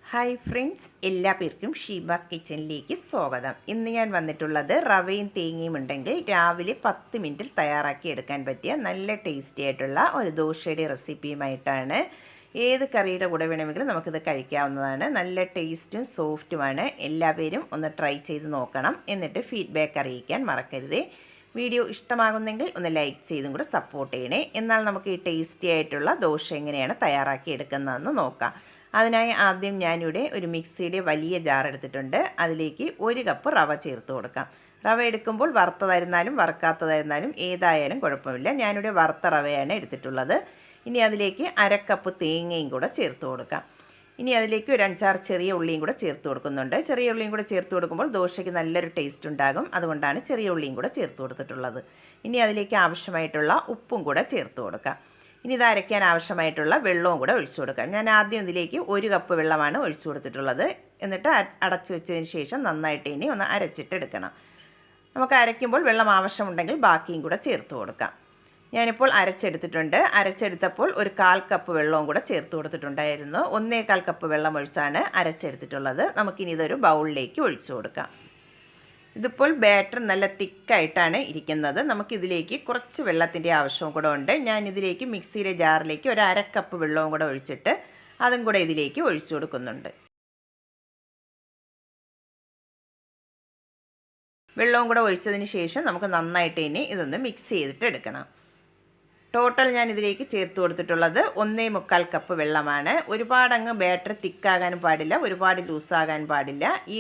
Hi friends, എല്ലാ പേർക്കും ഷീബാസ് കിച്ചണിലേക്ക് സ്വാഗതം. ഇന്ന് ഞാൻ വന്നിട്ടുള്ളത് റവയും തേങ്ങയും ഉണ്ടെങ്കിൽ രാവിലെ 10 മിനിറ്റിൽ തയ്യാറാക്കി എടുക്കാൻ പറ്റിയ നല്ല ടേസ്റ്റി ആയിട്ടുള്ള ഒരു ദോശയുടെ റെസിപ്പിയുമായിട്ടാണ്. ഏത് കറിയുടെ കൂടെ വേണമെങ്കിലും നമുക്കിത് കഴിക്കാവുന്നതാണ്. നല്ല ടേസ്റ്റും സോഫ്റ്റുമാണ്. എല്ലാവരും ഒന്ന് ട്രൈ ചെയ്ത് നോക്കണം. എന്നിട്ട് ഫീഡ്ബാക്ക് അറിയിക്കാൻ മറക്കരുതേ. വീഡിയോ ഇഷ്ടമാകുന്നെങ്കിൽ ഒന്ന് ലൈക്ക് ചെയ്തും കൂടെ സപ്പോർട്ട് ചെയ്യണേ. എന്നാൽ നമുക്ക് ഈ ടേസ്റ്റി ആയിട്ടുള്ള ദോശ എങ്ങനെയാണ് തയ്യാറാക്കി എടുക്കുന്നതെന്ന് നോക്കാം. അതിനായി ആദ്യം ഞാനിവിടെ ഒരു മിക്സിയുടെ വലിയ ജാർ എടുത്തിട്ടുണ്ട്. അതിലേക്ക് 1 കപ്പ് റവ ചേർത്ത് കൊടുക്കാം. റവ എടുക്കുമ്പോൾ വറുത്തതായിരുന്നാലും വറുക്കാത്തതായിരുന്നാലും ഏതായാലും കുഴപ്പമില്ല. ഞാനിവിടെ വറുത്ത റവയാണ് എടുത്തിട്ടുള്ളത്. ഇനി അതിലേക്ക് 1/2 കപ്പ് തേങ്ങയും കൂടെ ചേർത്ത് കൊടുക്കാം. ഇനി അതിലേക്ക് ഒരു 5-6 ചെറിയ ഉള്ളിയും കൂടെ ചേർത്ത് കൊടുക്കുന്നുണ്ട്. ചെറിയ ഉള്ളിയും കൂടെ ചേർത്ത് കൊടുക്കുമ്പോൾ ദോശയ്ക്ക് നല്ലൊരു ടേസ്റ്റ് ഉണ്ടാകും. അതുകൊണ്ടാണ് ചെറിയ ഉള്ളിയും കൂടെ ചേർത്ത് കൊടുത്തിട്ടുള്ളത്. ഇനി അതിലേക്ക് ആവശ്യമായിട്ടുള്ള ഉപ്പും കൂടെ ചേർത്ത് കൊടുക്കാം. ഇനി ഇത് അരയ്ക്കാൻ ആവശ്യമായിട്ടുള്ള വെള്ളവും കൂടെ ഒഴിച്ചു കൊടുക്കാം. ഞാൻ ആദ്യം ഇതിലേക്ക് 1 കപ്പ് വെള്ളമാണ് ഒഴിച്ചു കൊടുത്തിട്ടുള്ളത്. എന്നിട്ട് അടച്ചു വെച്ചതിന് ശേഷം നന്നായിട്ട് ഇനി ഒന്ന് അരച്ചിട്ടെടുക്കണം. നമുക്ക് അരയ്ക്കുമ്പോൾ വെള്ളം ആവശ്യമുണ്ടെങ്കിൽ ബാക്കിയും കൂടെ ചേർത്ത് കൊടുക്കാം. ഞാനിപ്പോൾ അരച്ചെടുത്തിട്ടുണ്ട്. അരച്ചെടുത്തപ്പോൾ ഒരു 1/4 കപ്പ് വെള്ളവും കൂടെ ചേർത്ത് കൊടുത്തിട്ടുണ്ടായിരുന്നു. 1/4 കപ്പ് വെള്ളം ഒഴിച്ചാണ് അരച്ചെടുത്തിട്ടുള്ളത്. നമുക്കിനി ഇതൊരു ബൗളിലേക്ക് ഒഴിച്ചു കൊടുക്കാം. ഇതിപ്പോൾ ബാറ്റർ നല്ല തിക്കായിട്ടാണ് ഇരിക്കുന്നത്. നമുക്കിതിലേക്ക് കുറച്ച് വെള്ളത്തിൻ്റെ ആവശ്യവും കൂടെ ഉണ്ട്. ഞാനിതിലേക്ക് മിക്സിയുടെ ജാറിലേക്ക് ഒരു 1/2 കപ്പ് വെള്ളവും കൂടെ ഒഴിച്ചിട്ട് അതും കൂടെ ഇതിലേക്ക് ഒഴിച്ചു കൊടുക്കുന്നുണ്ട്. വെള്ളവും കൂടെ ഒഴിച്ചതിന് ശേഷം നമുക്ക് നന്നായിട്ട് ഇനി ഇതൊന്ന് മിക്സ് ചെയ്തിട്ട് എടുക്കണം. ടോട്ടൽ ഞാൻ ഇതിലേക്ക് ചേർത്ത് കൊടുത്തിട്ടുള്ളത് 1/4 കപ്പ് വെള്ളമാണ്. ഒരുപാടങ്ങ് ബാറ്റർ തിക്കാകാനും പാടില്ല, ഒരുപാട് ലൂസാകാൻ പാടില്ല. ഈ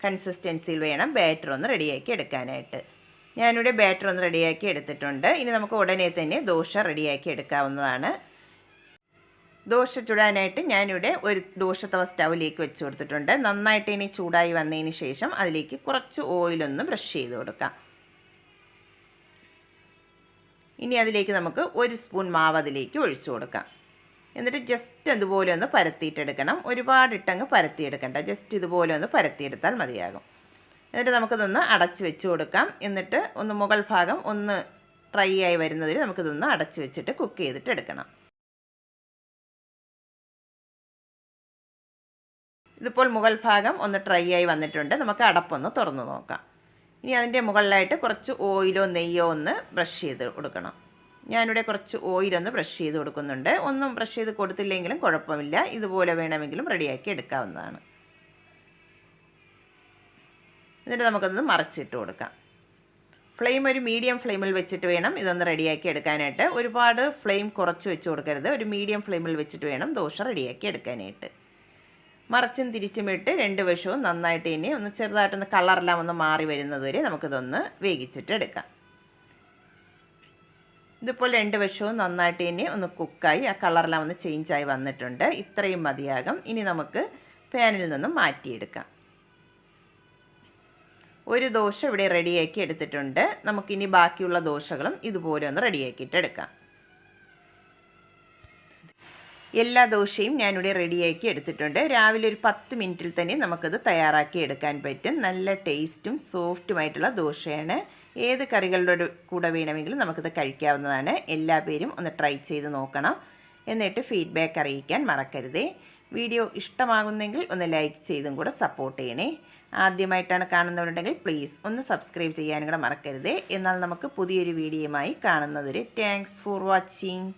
കൺസിസ്റ്റൻസിയിൽ വേണം ബാറ്റർ ഒന്ന് റെഡിയാക്കി എടുക്കാനായിട്ട്. ഞാനിവിടെ ബാറ്റർ ഒന്ന് റെഡിയാക്കി എടുത്തിട്ടുണ്ട്. ഇനി നമുക്ക് ഉടനെ തന്നെ ദോശ റെഡിയാക്കി എടുക്കാവുന്നതാണ്. ദോശ ചുടാനായിട്ട് ഞാനിവിടെ ഒരു ദോശത്തവ സ്റ്റൗവിലേക്ക് വെച്ച് കൊടുത്തിട്ടുണ്ട്. നന്നായിട്ട് ഇനി ചൂടായി വന്നതിന് ശേഷം അതിലേക്ക് കുറച്ച് ഓയിലൊന്ന് ബ്രഷ് ചെയ്ത് കൊടുക്കാം. ഇനി അതിലേക്ക് നമുക്ക് 1 സ്പൂൺ മാവ് അതിലേക്ക് ഒഴിച്ചു കൊടുക്കാം. എന്നിട്ട് ജസ്റ്റ് അതുപോലെ ഒന്ന് പരത്തിയിട്ടെടുക്കണം. ഒരുപാടിട്ടങ്ങ് പരത്തിയെടുക്കണ്ട, ജസ്റ്റ് ഇതുപോലെ ഒന്ന് പരത്തിയെടുത്താൽ മതിയാകും. എന്നിട്ട് നമുക്കിതൊന്ന് അടച്ച് വെച്ച് കൊടുക്കാം. എന്നിട്ട് ഒന്ന് മുകൾ ഭാഗം ഒന്ന് ഡ്രൈ ആയി വരുന്നതിൽ നമുക്കിതൊന്ന് അടച്ച് വെച്ചിട്ട് കുക്ക് ചെയ്തിട്ട് എടുക്കണം. ഇതിപ്പോൾ മുകൾ ഭാഗം ഒന്ന് ഡ്രൈ ആയി വന്നിട്ടുണ്ട്. നമുക്ക് അടപ്പൊന്ന് തുറന്ന് നോക്കാം. ഇനി അതിൻ്റെ മുകളിലായിട്ട് കുറച്ച് ഓയിലോ നെയ്യോ ഒന്ന് ബ്രഷ് ചെയ്ത് കൊടുക്കണം. ഞാനിവിടെ കുറച്ച് ഓയിലൊന്ന് ബ്രഷ് ചെയ്ത് കൊടുക്കുന്നുണ്ട്. ഒന്നും ബ്രഷ് ചെയ്ത് കൊടുത്തില്ലെങ്കിലും കുഴപ്പമില്ല, ഇതുപോലെ വേണമെങ്കിലും റെഡിയാക്കി എടുക്കാവുന്നതാണ്. എന്നിട്ട് നമുക്കൊന്ന് മറിച്ചിട്ട് കൊടുക്കാം. ഫ്ലെയിം ഒരു മീഡിയം ഫ്ലെയിമിൽ വെച്ചിട്ട് വേണം ഇതൊന്ന് റെഡിയാക്കി എടുക്കാനായിട്ട്. ഒരുപാട് ഫ്ലെയിം കുറച്ച് വെച്ച് കൊടുക്കരുത്. ഒരു മീഡിയം ഫ്ലെയിമിൽ വെച്ചിട്ട് വേണം ദോശ റെഡിയാക്കി എടുക്കാനായിട്ട്. മറിച്ചും തിരിച്ചും ഇട്ട് 2 വശവും നന്നായിട്ട് ഇനി ഒന്ന് ചെറുതായിട്ടൊന്ന് കളറെല്ലാം ഒന്ന് മാറി വരുന്നത് വരെ നമുക്കിതൊന്ന് വേവിച്ചിട്ട് എടുക്കാം. ഇതിപ്പോൾ 2 വശവും നന്നായിട്ട് ഇനി ഒന്ന് കുക്കായി ആ കളറെല്ലാം ഒന്ന് ചേഞ്ചായി വന്നിട്ടുണ്ട്. ഇത്രയും മതിയാകും. ഇനി നമുക്ക് പാനിൽ നിന്നും മാറ്റിയെടുക്കാം. ഒരു ദോശ ഇവിടെ റെഡിയാക്കി എടുത്തിട്ടുണ്ട്. നമുക്കിനി ബാക്കിയുള്ള ദോശകളും ഇതുപോലെ ഒന്ന് റെഡിയാക്കിയിട്ട് എടുക്കാം. എല്ലാ ദോശയും ഞാനിവിടെ റെഡിയാക്കി എടുത്തിട്ടുണ്ട്. രാവിലെ ഒരു 10 മിനിറ്റിൽ തന്നെ നമുക്കത് തയ്യാറാക്കി എടുക്കാൻ പറ്റും. നല്ല ടേസ്റ്റും സോഫ്റ്റുമായിട്ടുള്ള ദോശയാണ്. ഏത് കറികളുടെ കൂടെ വേണമെങ്കിലും നമുക്കിത് കഴിക്കാവുന്നതാണ്. എല്ലാ പേരും ഒന്ന് ട്രൈ ചെയ്ത് നോക്കണം. എന്നിട്ട് ഫീഡ്ബാക്ക് അറിയിക്കാൻ മറക്കരുതേ. വീഡിയോ ഇഷ്ടമാകുന്നെങ്കിൽ ഒന്ന് ലൈക്ക് ചെയ്തും കൂടെ സപ്പോർട്ട് ചെയ്യണേ. ആദ്യമായിട്ടാണ് കാണുന്നവരുണ്ടെങ്കിൽ പ്ലീസ് ഒന്ന് സബ്സ്ക്രൈബ് ചെയ്യാനും കൂടെ മറക്കരുതേ. എന്നാൽ നമുക്ക് പുതിയൊരു വീഡിയോയുമായി കാണുന്നതുവരെ താങ്ക്സ് ഫോർ വാച്ചിങ്.